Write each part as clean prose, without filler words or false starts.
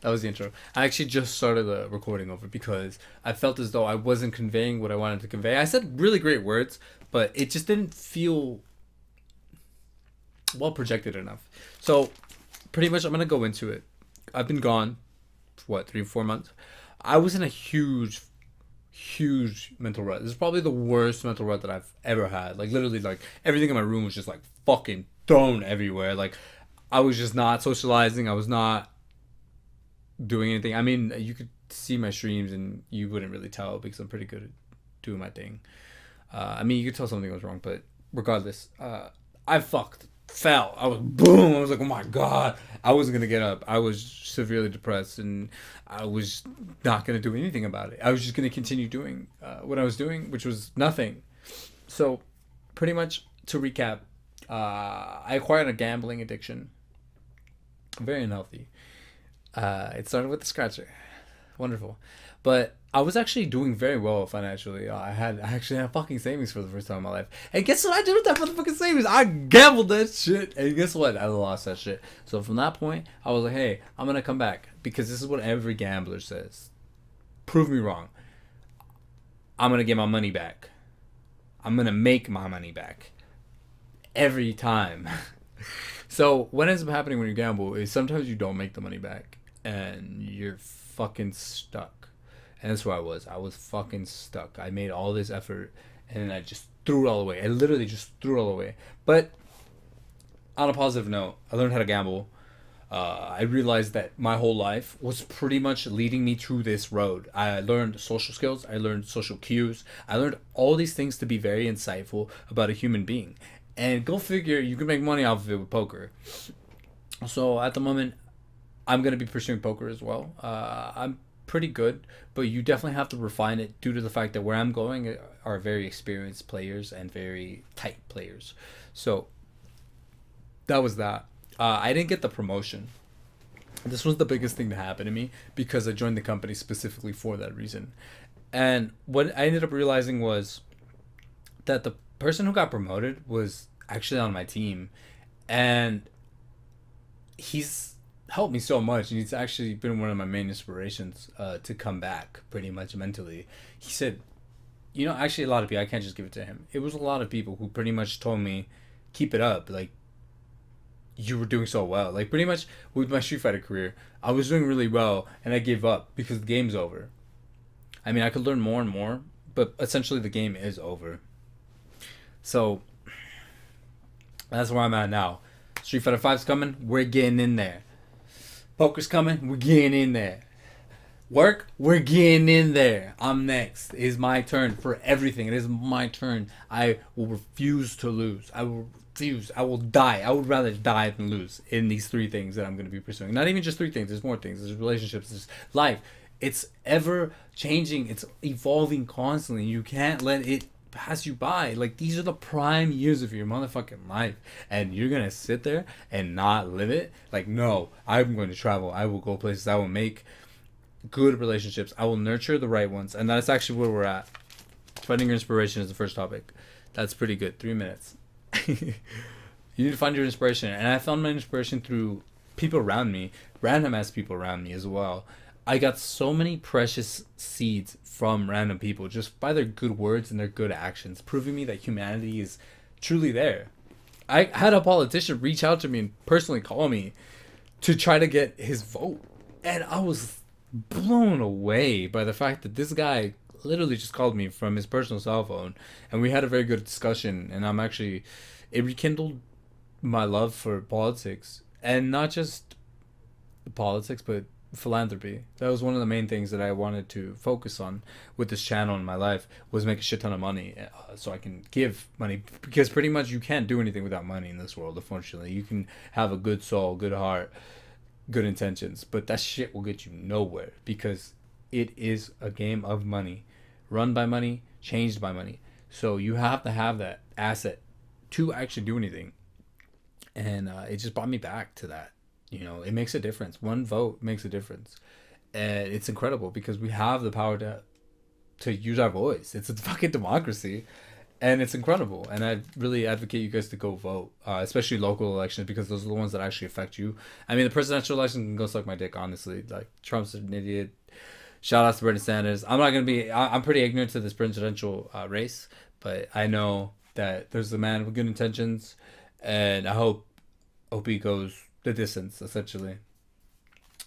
That was the intro. I actually just started the recording over because I felt as though I wasn't conveying what I wanted to convey. I said really great words, but it just didn't feel well projected enough. So, pretty much, I'm gonna go into it. I've been gone, for what, 3 or 4 months. I was in a huge mental rut. This is probably the worst mental rut that I've ever had. Like literally, like everything in my room was just like fucking thrown everywhere. Like I was just not socializing. I was not doing anything. I mean, you could see my streams and you wouldn't really tell because I'm pretty good at doing my thing. I mean, you could tell something was wrong, but regardless, I fell. I was boom. I was like, oh my god. I wasn't gonna get up. I was severely depressed, and I was not gonna do anything about it. I was just gonna continue doing what I was doing, which was nothing. So, pretty much to recap, I acquired a gambling addiction. Very unhealthy. It started with the scratcher. Wonderful. But I was actually doing very well financially. I actually had fucking savings for the first time in my life. And guess what I did with that motherfucking savings? I gambled that shit. And guess what? I lost that shit. So from that point, I was like, hey, I'm going to come back. Because this is what every gambler says. Prove me wrong. I'm going to get my money back. I'm going to make my money back. Every time. So what ends up happening when you gamble is sometimes you don't make the money back. And you're fucking stuck. And that's where I was. I was fucking stuck. I made all this effort and I just threw it all away. I literally just threw it all away. But on a positive note, I learned how to gamble. I realized that my whole life was pretty much leading me to this road. I learned social skills. I learned social cues. I learned all these things to be very insightful about a human being. And go figure, you can make money off of it with poker. So at the moment, I'm going to be pursuing poker as well. I'm pretty good, but you definitely have to refine it due to the fact that where I'm going are very experienced players and very tight players. So that was that. I didn't get the promotion. This was the biggest thing to happen to me because I joined the company specifically for that reason. And what I ended up realizing was that the person who got promoted was actually on my team, and he's helped me so much, and he's actually been one of my main inspirations to come back pretty much mentally. He said, you know, actually a lot of people, I can't just give it to him, it was a lot of people who pretty much told me, keep it up, like you were doing so well. Like pretty much with my Street Fighter career, I was doing really well and I gave up because the game's over. I mean, I could learn more and more, but essentially the game is over. So that's where I'm at now. Street Fighter 5's coming, we're getting in there. Poker's coming, we're getting in there. Work, we're getting in there. I'm next. It is my turn for everything. It is my turn. I will refuse to lose. I will refuse. I will die. I would rather die than lose in these 3 things that I'm going to be pursuing. Not even just 3 things. There's more things. There's relationships. There's life. It's ever changing. It's evolving constantly. You can't let it pass you by. Like, these are the prime years of your motherfucking life, and you're gonna sit there and not live it. Like, no, I'm going to travel. I will go places. I will make good relationships. I will nurture the right ones. And that's actually where we're at. Finding your inspiration is the first topic. That's pretty good. 3 minutes. You need to find your inspiration, and I found my inspiration through people around me, random ass people around me as well. I got so many precious seeds from random people just by their good words and their good actions, proving me that humanity is truly there. I had a politician reach out to me and personally call me to try to get his vote. And I was blown away by the fact that this guy literally just called me from his personal cell phone. And we had a very good discussion. And it rekindled my love for politics. And not just politics, but philanthropy. That was one of the main things that I wanted to focus on with this channel in my life, was make a shit ton of money so I can give money, because pretty much you can't do anything without money in this world. Unfortunately, you can have a good soul, good heart, good intentions, but that shit will get you nowhere because it is a game of money, run by money, changed by money. So you have to have that asset to actually do anything, and it just brought me back to that. You know, it makes a difference. One vote makes a difference. And it's incredible because we have the power to use our voice. It's a fucking democracy. and it's incredible. And I really advocate you guys to go vote, especially local elections, because those are the ones that actually affect you. I mean, the presidential election can go suck my dick, honestly. Like, Trump's an idiot. Shout out to Bernie Sanders. I'm not gonna be. I'm pretty ignorant to this presidential race, but I know that there's a man with good intentions, and I hope he goes the distance, essentially.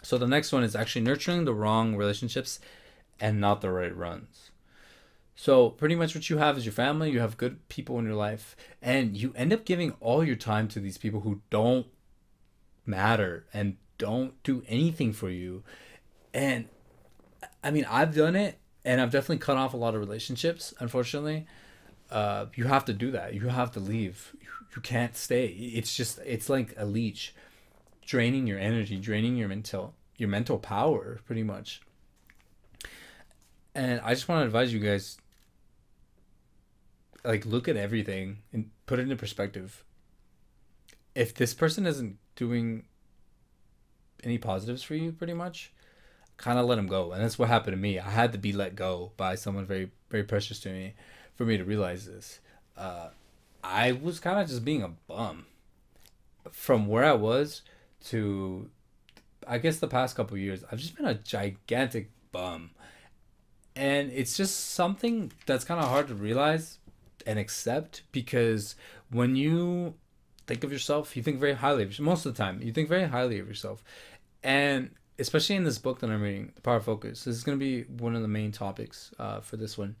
So the next one is actually nurturing the wrong relationships and not the right runs. So pretty much what you have is your family, you have good people in your life, and you end up giving all your time to these people who don't matter and don't do anything for you. And I mean, I've done it, and I've definitely cut off a lot of relationships, unfortunately. You have to do that. You have to leave. You can't stay. It's just, it's like a leech, draining your energy, draining your mental power, pretty much. And I just want to advise you guys, like, look at everything and put it into perspective. If this person isn't doing any positives for you, pretty much, kind of let them go. And that's what happened to me. I had to be let go by someone very, very precious to me for me to realize this. I was kind of just being a bum from where I was to, I guess, the past couple of years. I've just been a gigantic bum. And it's just something that's kind of hard to realize and accept, because when you think of yourself, you think very highly of yourself. Most of the time, you think very highly of yourself. And especially in this book that I'm reading, The Power of Focus, this is going to be one of the main topics for this one.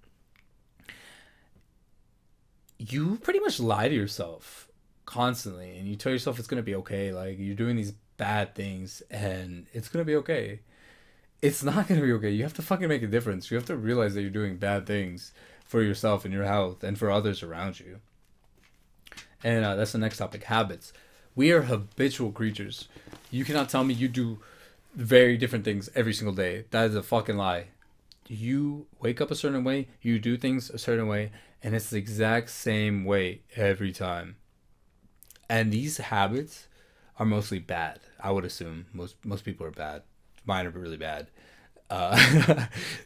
You pretty much lie to yourself constantly, and you tell yourself it's going to be okay. Like, you're doing these bad things and it's going to be okay. It's not going to be okay. You have to fucking make a difference. You have to realize that you're doing bad things for yourself and your health and for others around you. And that's the next topic, habits. We are habitual creatures. You cannot tell me you do very different things every single day. That is a fucking lie. You wake up a certain way, you do things a certain way, and it's the exact same way every time. And these habits are mostly bad. I would assume most people are bad. Mine are really bad.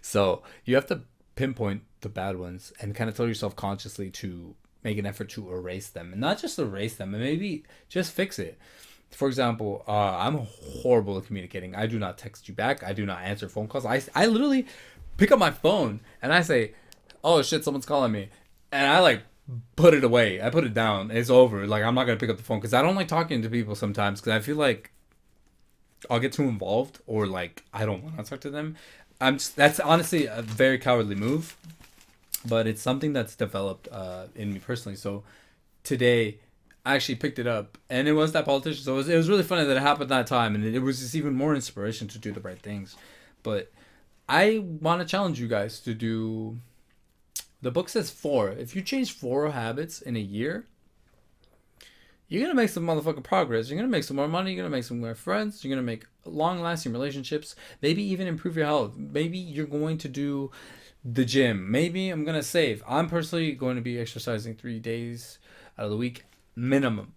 So you have to pinpoint the bad ones and kind of tell yourself consciously to make an effort to erase them, and not just erase them, and maybe just fix it. For example, I'm horrible at communicating. I do not text you back. I do not answer phone calls. I literally pick up my phone and I say, "Oh shit, someone's calling me," and I like put it away. I put it down. It's over. Like, I'm not gonna pick up the phone because I don't like talking to people sometimes, because I feel like I'll get too involved, or like I don't want to talk to them. That's honestly a very cowardly move, but it's something that's developed in me personally. So today, I actually picked it up, and it was that politician. So it was really funny that it happened that time, and it was just even more inspiration to do the right things. But I want to challenge you guys to do. The book says 4. If you change 4 habits in a year, you're going to make some motherfucking progress. You're going to make some more money. You're going to make some more friends. You're going to make long-lasting relationships. Maybe even improve your health. Maybe you're going to do the gym. Maybe I'm going to save. I'm personally going to be exercising 3 days out of the week minimum.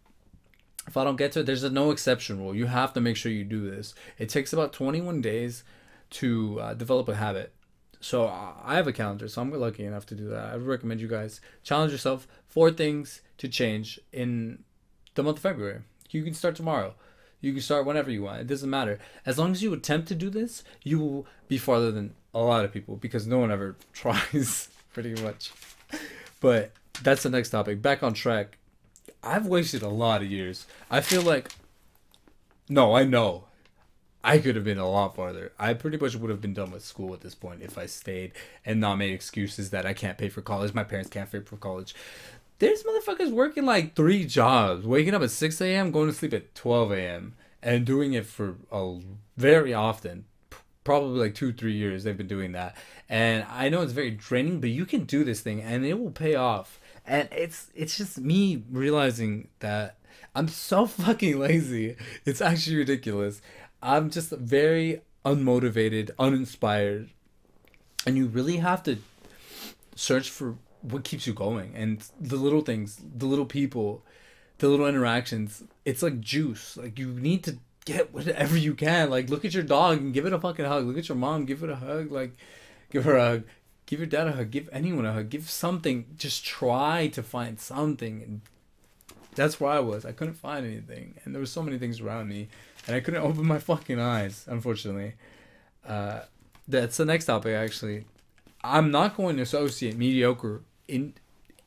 If I don't get to it, there's a no exception rule. You have to make sure you do this. It takes about 21 days to develop a habit. So I have a calendar, so I'm lucky enough to do that. I would recommend you guys challenge yourself 4 things to change in the month of February. You can start tomorrow. You can start whenever you want. It doesn't matter. As long as you attempt to do this, you will be farther than a lot of people, because no one ever tries, pretty much. But that's the next topic. Back on track. I've wasted a lot of years. I feel like... No, I know. I could have been a lot farther. I pretty much would have been done with school at this point if I stayed and not made excuses that I can't pay for college. My parents can't pay for college. There's motherfuckers working like 3 jobs, waking up at 6 a.m., going to sleep at 12 a.m., and doing it for very often. Probably like 2-3 years they've been doing that. And I know it's very draining, but you can do this thing and it will pay off. And it's just me realizing that I'm so fucking lazy. It's actually ridiculous. I'm just very unmotivated, uninspired. And you really have to search for what keeps you going. And the little things, the little people, the little interactions, it's like juice. Like, you need to get whatever you can. Like, look at your dog and give it a fucking hug. Look at your mom, give it a hug. Like, give her a hug. Give your dad a hug. Give anyone a hug. Give something. Just try to find something. And that's where I was. I couldn't find anything. And there were so many things around me. And I couldn't open my fucking eyes, unfortunately. That's the next topic, actually. I'm not going to associate mediocre in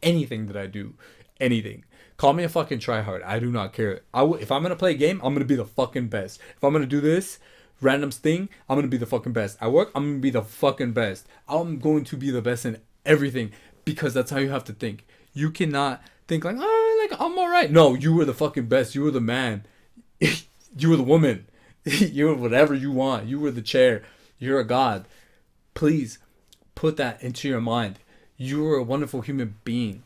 anything that I do. Anything. Call me a fucking tryhard. I do not care. If I'm going to play a game, I'm going to be the fucking best. If I'm going to do this random thing, I'm going to be the fucking best. At work, I'm going to be the fucking best. I'm going to be the best in everything because that's how you have to think. You cannot think like, oh, like I'm alright. No, you were the fucking best. You were the man. You were the woman. You were whatever you want. You were the chair. You're a god. Please put that into your mind. You are a wonderful human being.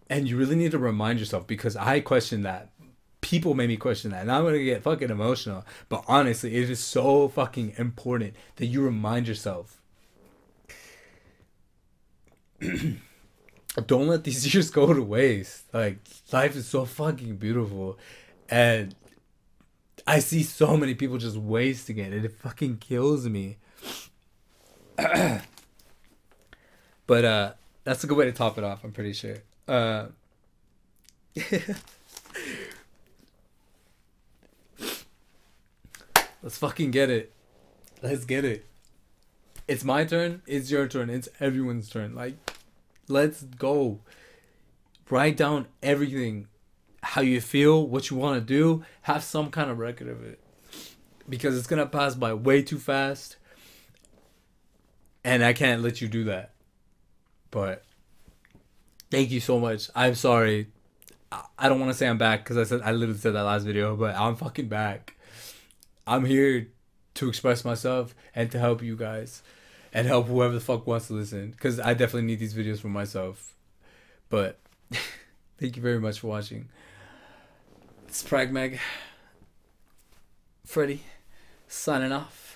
And you really need to remind yourself, because I question that. People made me question that. And I'm going to get fucking emotional. But honestly, it is so fucking important that you remind yourself. Don't let these years go to waste. Like, life is so fucking beautiful. And I see so many people just wasting it. And it fucking kills me. But that's a good way to top it off, I'm pretty sure. Let's fucking get it. Let's get it. It's my turn. It's your turn. It's everyone's turn. Like, let's go. Write down everything. How you feel. What you want to do. Have some kind of record of it. Because it's going to pass by way too fast. And I can't let you do that. But thank you so much. I'm sorry. I don't want to say I'm back because I literally said that last video, but I'm fucking back. I'm here to express myself and to help you guys and help whoever the fuck wants to listen, because I definitely need these videos for myself. But thank you very much for watching. It's Pragmag Freddy signing off.